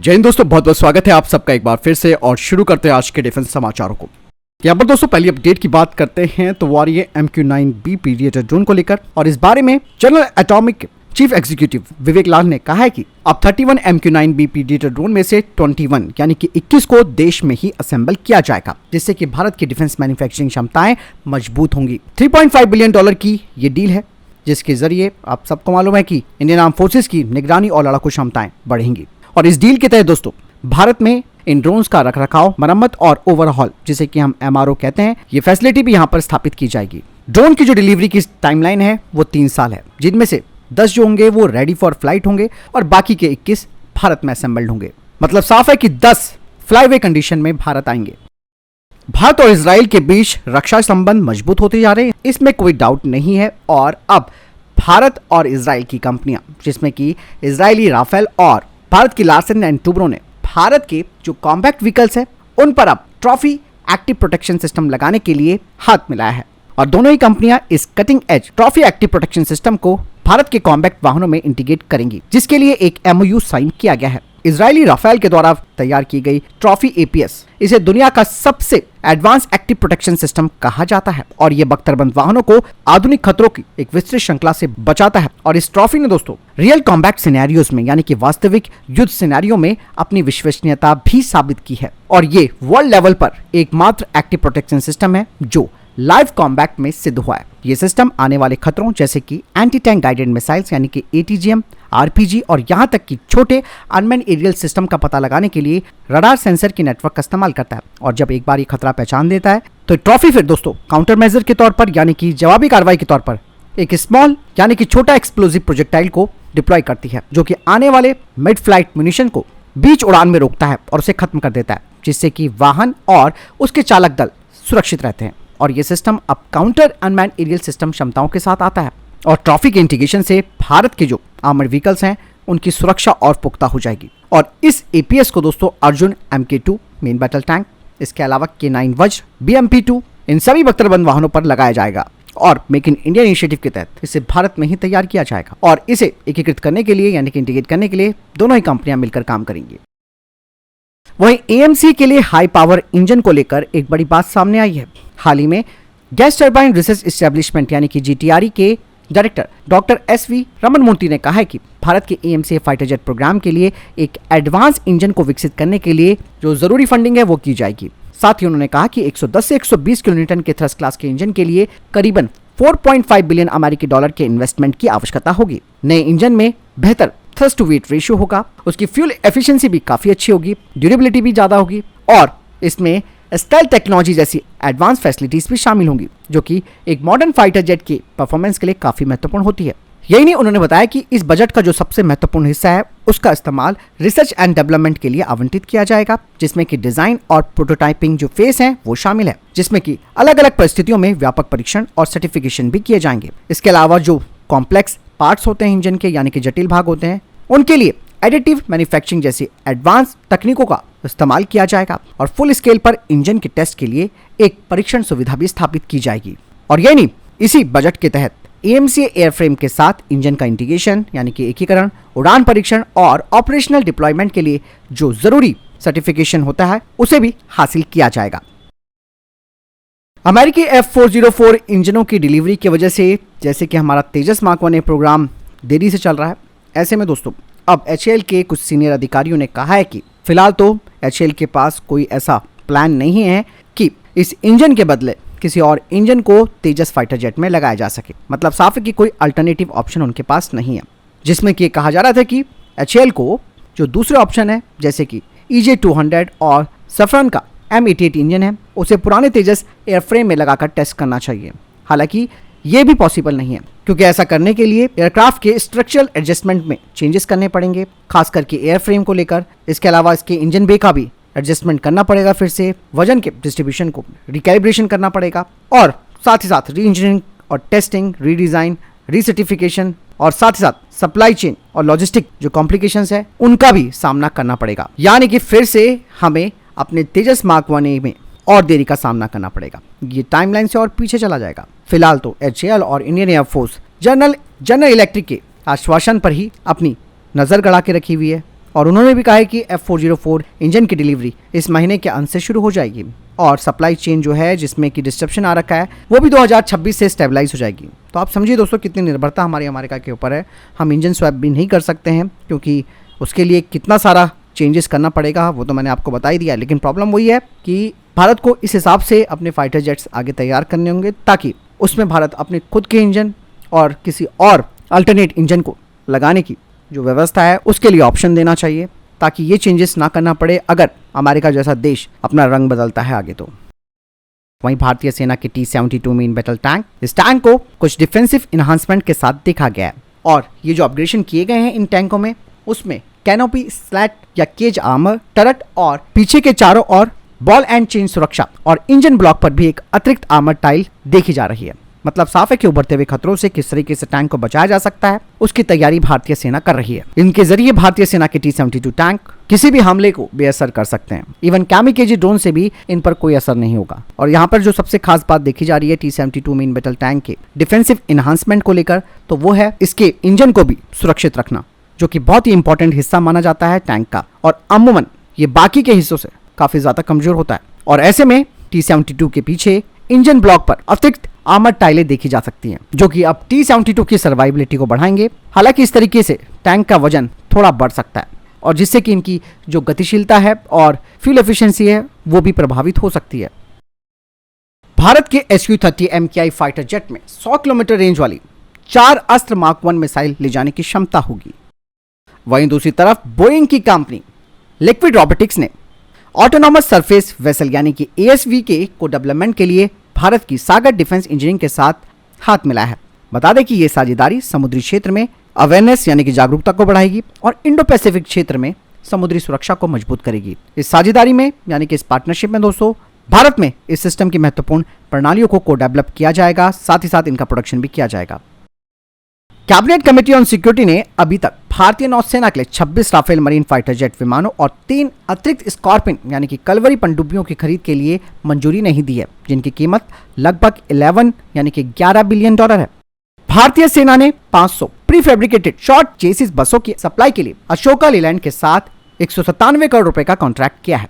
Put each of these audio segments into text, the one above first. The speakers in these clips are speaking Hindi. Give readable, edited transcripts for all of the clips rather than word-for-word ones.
जय हिंद दोस्तों, बहुत बहुत स्वागत है आप सबका एक बार फिर से और शुरू करते हैं आज के डिफेंस समाचारों को। यहाँ पर दोस्तों पहली अपडेट की बात करते हैं तो वो आ रही है MQ-9B पीरियड ड्रोन को लेकर, और इस बारे में जनरल एटॉमिक चीफ एग्जीक्यूटिव विवेक लाल ने कहा है कि अब 31 MQ-9B पीरियड ड्रोन में से 21 यानी कि 21 को देश में ही असेंबल किया जाएगा, जिससे कि भारत की डिफेंस मैन्युफैक्चरिंग क्षमताएं मजबूत होंगी। $3.5 बिलियन की ये डील है, जिसके जरिए आप सबको मालूम है कि इंडियन आर्म फोर्सेस की निगरानी और लड़ाकू क्षमताएं बढ़ेंगी। और इस डील के तहत दोस्तों भारत में इन ड्रोन्स का रखरखाव, मरम्मत और ओवरहॉल, जिसे कि हम MRO कहते हैं, ये फैसिलिटी भी यहाँ पर स्थापित की जाएगी। ड्रोन की जो डिलीवरी की टाइमलाइन है वो 3 साल है, जिनमें से 10 जो होंगे वो रेडी फॉर फ्लाइट होंगे और बाकी के 21 भारत में असेंबल्ड होंगे। मतलब साफ है कि 10 फ्लाईवे कंडीशन में भारत आएंगे। भारत और इजराइल के बीच रक्षा संबंध मजबूत होते जा रहे हैं, इसमें कोई डाउट नहीं है। और अब भारत और इजराइल की कंपनियां, जिसमें कि इजरायली राफेल और भारत की लार्सन एंड टुब्रो ने भारत के जो कॉम्पैक्ट व्हीकल्स हैं उन पर अब ट्रॉफी एक्टिव प्रोटेक्शन सिस्टम लगाने के लिए हाथ मिलाया है। और दोनों ही कंपनियां इस cutting edge trophy active protection system को भारत के कॉम्पैक्ट वाहनों में इंटीग्रेट करेंगी, जिसके लिए एक MOU साइन किया गया है। इजरायली राफेल के द्वारा तैयार की गई ट्रॉफी APS, इसे दुनिया का सबसे एडवांस एक्टिव प्रोटेक्शन सिस्टम कहा जाता है और ये बख्तरबंद वाहनों को आधुनिक खतरों की एक विस्तृत श्रृंखला से बचाता है। और इस ट्रॉफी ने दोस्तों रियल कॉम्बैट सिनेरियोज में, यानी कि वास्तविक युद्ध सिनेरियो में अपनी विश्वसनीयता भी साबित की है। और ये वर्ल्ड लेवल पर एकमात्र एक्टिव प्रोटेक्शन सिस्टम है जो लाइव कॉम्बैट में सिद्ध हुआ है। ये सिस्टम आने वाले खतरों जैसे कि एंटी टैंक गाइडेड मिसाइल्स यानी कि ATGM, RPG और यहाँ तक कि छोटे अनमैन एरियल सिस्टम का पता लगाने के लिए रडार सेंसर के नेटवर्क का इस्तेमाल करता है। और जब एक बार ये खतरा पहचान देता है तो ट्रॉफी फिर दोस्तों काउंटर मेजर के तौर पर, यानी कि जवाबी कार्रवाई के तौर पर एक स्मॉल यानी कि छोटा एक्सप्लोजिव प्रोजेक्टाइल को डिप्लॉय करती है, जो कि आने वाले मिड फ्लाइट म्यूनिशन को बीच उड़ान में रोकता है और उसे खत्म कर देता है, जिससे कि वाहन और उसके चालक दल सुरक्षित रहते हैं। और ये सिस्टम अब काउंटर अनमैन एरियल सिस्टम क्षमताओं के साथ आता है। और ट्रॉफी के इंटीग्रेशन से भारत के जो आर्मर्ड व्हीकल्स हैं उनकी सुरक्षा और पुख्ता हो जाएगी। और इस APS को दोस्तों Arjun MK2 main battle tank, इसके अलावा K9 वज्र, BMP-2 इन सभी बख्तरबंद वाहनों पर लगाया जाएगा। और मेक इन इंडिया इनिशिएटिव के तहत इसे भारत में ही तैयार किया जाएगा। और इसे एकीकृत करने के लिए यानी कि इंटीग्रेट करने के लिए दोनों ही कंपनियां मिलकर काम करेंगी। वहीं AMC के लिए हाई पावर इंजन को लेकर एक बड़ी बात सामने आई है। हाल ही में गैस टर्बाइन रिसर्च एस्टेब्लिशमेंट यानी कि GTRE के डायरेक्टर डॉक्टर SV रमन मूर्ति ने कहा है कि भारत के AMC फाइटर जेट प्रोग्राम के लिए एक एडवांस इंजन को विकसित करने के लिए जो जरूरी फंडिंग है वो की जाएगी। साथ ही उन्होंने कहा कि 110 से 120 किलोन्यूटन के थ्रस्ट क्लास के इंजन के लिए करीबन $4.5 बिलियन के इन्वेस्टमेंट की आवश्यकता होगी। नए इंजन में बेहतर थ्रस्ट टू वेट रेशियो होगा, उसकी फ्यूल एफिशिएंसी भी काफी अच्छी होगी, ड्यूरेबिलिटी भी ज्यादा होगी और इसमें स्टेल्थ टेक्नोलॉजी जैसी एडवांस फैसिलिटीज भी शामिल होंगी, जो कि एक मॉडर्न फाइटर जेट के परफॉर्मेंस के लिए काफी महत्वपूर्ण होती है। यही नहीं, उन्होंने बताया कि इस बजट का जो सबसे महत्वपूर्ण हिस्सा है उसका इस्तेमाल रिसर्च एंड डेवलपमेंट के लिए आवंटित किया जाएगा, जिसमें कि डिजाइन और प्रोटोटाइपिंग जो फेस है वो शामिल है, जिसमें कि अलग अलग परिस्थितियों में व्यापक परीक्षण और सर्टिफिकेशन भी किए जाएंगे। इसके अलावा जो कॉम्प्लेक्स पार्ट्स होते हैं इंजन के, यानी कि जटिल भाग होते हैं, उनके लिए एडिटिव मैन्युफैक्चरिंग जैसी एडवांस तकनीकों का इस्तेमाल किया जाएगा और फुल स्केल पर इंजन के टेस्ट के लिए एक परीक्षण सुविधा भी स्थापित की जाएगी। और यही नहीं, इसी बजट के तहत AMC एयरफ्रेम के साथ इंजन का इंटीग्रेशन यानी कि एकीकरण, उड़ान परीक्षण और ऑपरेशनल डिप्लॉयमेंट के लिए जो जरूरी सर्टिफिकेशन होता है उसे भी हासिल किया जाएगा। अमेरिकी F404 इंजनों की डिलीवरी की वजह से, जैसे कि हमारा तेजस मार्क 1 प्रोग्राम देरी से चल रहा है, ऐसे में दोस्तों अब HAL के कुछ सीनियर अधिकारियों ने कहा है कि फिलहाल तो HAL के पास कोई ऐसा प्लान नहीं है कि इस इंजन के बदले किसी और इंजन को तेजस फाइटर जेट में लगाया जा सके। मतलब साफ है कि कोई अल्टरनेटिव ऑप्शन उनके पास नहीं है, जिसमें कि कहा जा रहा था कि HAL को जो दूसरे ऑप्शन है जैसे कि EJ200 और सफरन का M88 इंजन है उसे पुराने तेजस एयरफ्रेम में लगाकर टेस्ट करना चाहिए। हालांकि ये भी पॉसिबल नहीं है, क्योंकि ऐसा करने के लिए एयरक्राफ्ट के स्ट्रक्चरल एडजस्टमेंट में चेंजेस करने पड़ेंगे, खास करके एयरफ्रेम को लेकर। इसके अलावा इसके इंजन बे का भी एडजस्टमेंट करना पड़ेगा, फिर से वजन के डिस्ट्रीब्यूशन को रिकैलिब्रेशन करना पड़ेगा और साथ ही साथ री इंजीनियरिंग और टेस्टिंग, रीडिज़ाइन, रीसर्टिफिकेशन और साथ ही साथ सप्लाई चेन और लॉजिस्टिक जो कॉम्प्लिकेशंस है उनका भी सामना करना पड़ेगा। यानी कि फिर से हमें अपने तेजस मार्क 1 में और देरी का सामना करना पड़ेगा। ये टाइमलाइन से और पीछे चला जाएगा। फिलहाल तो HAL और इंडियन एयरफोर्स जनरल इलेक्ट्रिक के आश्वासन पर ही अपनी नज़र गड़ा के रखी हुई है और उन्होंने भी कहा है कि F404 इंजन की डिलीवरी इस महीने के अंत से शुरू हो जाएगी और सप्लाई चेन जो है जिसमें कि डिस्ट्रप्शन आ रखा है वो भी 2026 से स्टेबलाइज हो जाएगी। तो आप समझिए दोस्तों कितनी निर्भरता हमारी अमेरिका के ऊपर है। हम इंजन स्वैप भी नहीं कर सकते हैं क्योंकि उसके लिए कितना सारा चेंजेस करना पड़ेगा वो तो मैंने आपको बता ही दिया। लेकिन प्रॉब्लम वही है कि भारत को इस हिसाब से अपने फाइटर जेट्स आगे तैयार करने होंगे ताकि उसमें भारत अपने खुद के इंजन और किसी और अल्टरनेट इंजन को लगाने की जो व्यवस्था है उसके लिए ऑप्शन देना चाहिए ताकि ये चेंजेस ना करना पड़े अगर अमेरिका जैसा देश अपना रंग बदलता है आगे। तो वहीं भारतीय सेना के T-72 मेन बैटल टैंक, इस टैंक को कुछ डिफेंसिव इन्हांसमेंट के साथ देखा गया है और ये जो अपग्रेडेशन किए गए हैं इन टैंकों में उसमें कैनोपी, स्लैट या केज आर्मर, टरट और पीछे के चारों ओर बॉल एंड चेन सुरक्षा और इंजन ब्लॉक पर भी एक अतिरिक्त आर्मर टाइल देखी जा रही है। मतलब साफ है कि उभरते हुए खतरों से किस तरीके से टैंक को बचाया जा सकता है उसकी तैयारी भारतीय सेना कर रही है। इनके जरिए भारतीय सेना के T-72 टैंक किसी भी हमले को बेअसर कर सकते हैं। इवन कैमिकेजी ड्रोन से भी इन पर कोई असर नहीं होगा। और यहाँ पर जो सबसे खास बात देखी जा रही है T-72 मेन बैटल टैंक के डिफेंसिव इन्हांसमेंट को लेकर तो वो है इसके इंजन को भी सुरक्षित रखना, जो कि बहुत ही इंपॉर्टेंट हिस्सा माना जाता है टैंक का और अमूमन ये बाकी के हिस्सों से काफी ज्यादा कमजोर होता है। और ऐसे में T-72 के पीछे इंजन ब्लॉक पर अतिरिक्त आर्मर टाइलें देखी जा सकती हैं जो कि अब T-72 की सर्वाइबिलिटी को बढ़ाएंगे। हालांकि इस तरीके से टैंक का वजन थोड़ा बढ़ सकता है और जिससे कि इनकी जो गतिशीलता है और फ्यूल एफिशिएंसी है वो भी प्रभावित हो सकती है। भारत के Su-30 MKI फाइटर जेट में 100 किलोमीटर रेंज वाली 4 अस्त्र मार्क 1 मिसाइल ले जाने की क्षमता होगी। वहीं दूसरी तरफ बोइंग की कंपनी लिक्विड रोबोटिक्स ने ऑटोनॉमस सरफेस वेसल यानी कि ASVK को डेवलपमेंट के लिए भारत की सागर डिफेंस इंजीनियरिंग के साथ हाथ मिलाया है। बता दें कि यह साझेदारी समुद्री क्षेत्र में अवेयरनेस यानी कि जागरूकता को बढ़ाएगी और इंडो पैसिफिक क्षेत्र में समुद्री सुरक्षा को मजबूत करेगी। इस साझेदारी में यानी कि इस पार्टनरशिप में दोस्तों भारत में इस सिस्टम की महत्वपूर्ण प्रणालियों को डेवलप किया जाएगा, साथ ही साथ इनका प्रोडक्शन भी किया जाएगा। कैबिनेट कमेटी ऑन सिक्योरिटी ने अभी तक भारतीय नौसेना के लिए 26 राफेल मरीन फाइटर जेट विमानों और 3 अतिरिक्त स्कॉर्पियन यानी कि कलवरी पनडुब्बियों की खरीद के लिए मंजूरी नहीं दी है, जिनकी कीमत लगभग 11 यानी कि $11 बिलियन है। भारतीय सेना ने 500 प्री फैब्रिकेटेड शॉर्ट चेसिस बसों की सप्लाई के लिए अशोका लीलैंड के साथ 197 करोड़ रुपए का कॉन्ट्रैक्ट किया है।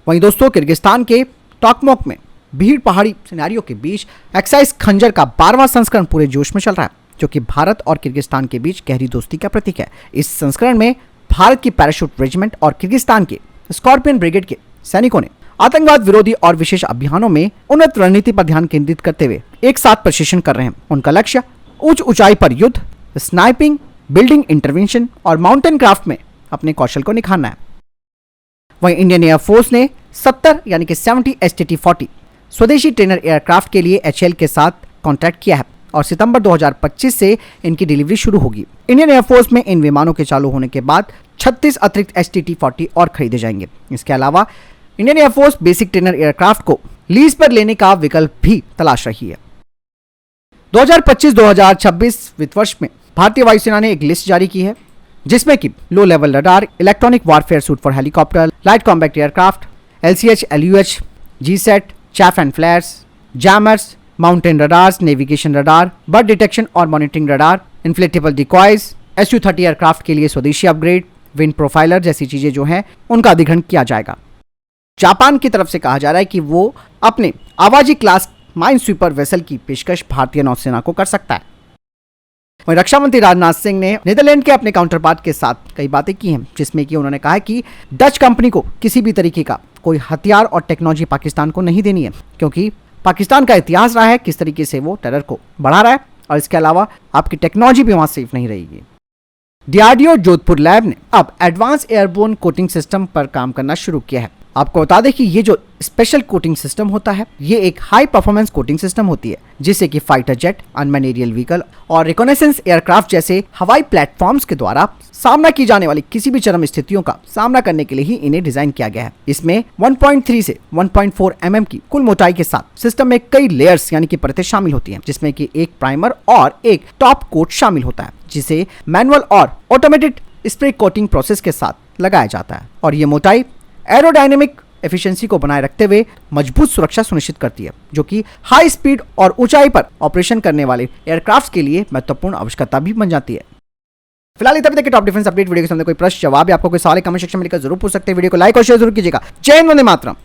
वहीं दोस्तों किर्गिस्तान के टोकमोक में भीड़ पहाड़ी सिनेरियो के बीच एक्साइज खंजर का 12वां संस्करण पूरे जोश में चल रहा है, जो कि भारत और किर्गिस्तान के बीच गहरी दोस्ती का प्रतीक है। इस संस्करण में भारत की पैराशूट रेजिमेंट और किर्गिस्तान के स्कॉर्पियन ब्रिगेड के सैनिकों ने आतंकवाद विरोधी और विशेष अभियानों में उन्नत रणनीति पर ध्यान केंद्रित करते हुए एक साथ प्रशिक्षण कर रहे हैं। उनका लक्ष्य उच्च ऊंचाई पर युद्ध, स्नाइपिंग, बिल्डिंग इंटरवेंशन और माउंटेन क्राफ्ट में अपने कौशल को निखारना है। वहीं इंडियन एयरफोर्स ने 70 यानी कि 70 STT-40 स्वदेशी ट्रेनर एयरक्राफ्ट के लिए HAL के साथ कॉन्ट्रैक्ट किया है और सितंबर 2025 से इनकी डिलीवरी शुरू होगी। इंडियन एयरफोर्स में इन विमानों के चालू होने के बाद 36 अतिरिक्त STT-40 और खरीदे जाएंगे। इसके अलावा Indian air force basic trainer aircraft को लीज पर लेने का विकल्प भी तलाश रही है। 2025-2026 वित्त वर्ष में भारतीय वायुसेना ने एक लिस्ट जारी की है जिसमें कि low level radar, electronic warfare suite for helicopter, light combat aircraft, LCH, LUH, GSAT, chaff and flares, jammers, mountain radars, navigation radar, bird detection और monitoring radar, inflatable decoys, Su-30 aircraft के लिए स्वदेशी अपग्रेड, विंड प्रोफाइलर जैसी चीजें जो हैं उनका अधिग्रहण किया जाएगा। जापान की तरफ से कहा जा रहा है कि वो अपने आवाजी क्लास माइन स्वीपर वेसल की पेशकश भारतीय नौसेना को कर सकता है। वहीं रक्षा मंत्री राजनाथ सिंह ने नीदरलैंड के अपने काउंटर पार्ट के साथ कई बातें की हैं, जिसमें कि उन्होंने कहा कि डच कंपनी को किसी भी तरीके का कोई हथियार और टेक्नोलॉजी पाकिस्तान को नहीं देनी है, क्योंकि पाकिस्तान का इतिहास रहा है किस तरीके से वो टेरर को बढ़ा रहा है और इसके अलावा आपकी टेक्नोलॉजी भी वहां सेफ नहीं रहेगी। DRDO जोधपुर लैब ने अब एडवांस एयरबोर्न कोटिंग सिस्टम पर काम करना शुरू किया है। आपको बता दें कि ये जो स्पेशल कोटिंग सिस्टम होता है ये एक हाई परफॉर्मेंस कोटिंग सिस्टम होती है जिससे कि fighter jet, unmanned aerial vehicle और रिकॉनेसेंस एयरक्राफ्ट जैसे हवाई प्लेटफॉर्म्स के द्वारा सामना की जाने वाली किसी भी चरम स्थितियों का सामना करने के लिए ही इन्हें डिजाइन किया गया है। इसमें 1.3 से 1.4 mm की कुल मोटाई के साथ सिस्टम में कई लेयर्स यानी कि परतें शामिल होती हैं, जिसमें कि एक प्राइमर और एक टॉप कोट शामिल होता है, जिसे मैनुअल और ऑटोमेटेड स्प्रे कोटिंग प्रोसेस के साथ लगाया जाता है। और ये मोटाई एरोडायनेमिक एफिशिएंसी को बनाए रखते हुए मजबूत सुरक्षा सुनिश्चित करती है, जो कि हाई स्पीड और ऊंचाई पर ऑपरेशन करने वाले एयरक्राफ्ट के लिए महत्वपूर्ण आवश्यकता भी बन जाती है। फिलहाल तभी तक टॉप डिफेंस अपडेट वीडियो के सामने कोई प्रश्न जवाब या आपको कोई सवाल कमेंट सेक्शन में लिखकर जरूर पूछ सकते हैं। वीडियो को लाइक और शेयर जरूर कीजिएगा। जय हिंद, वंदे मातरम।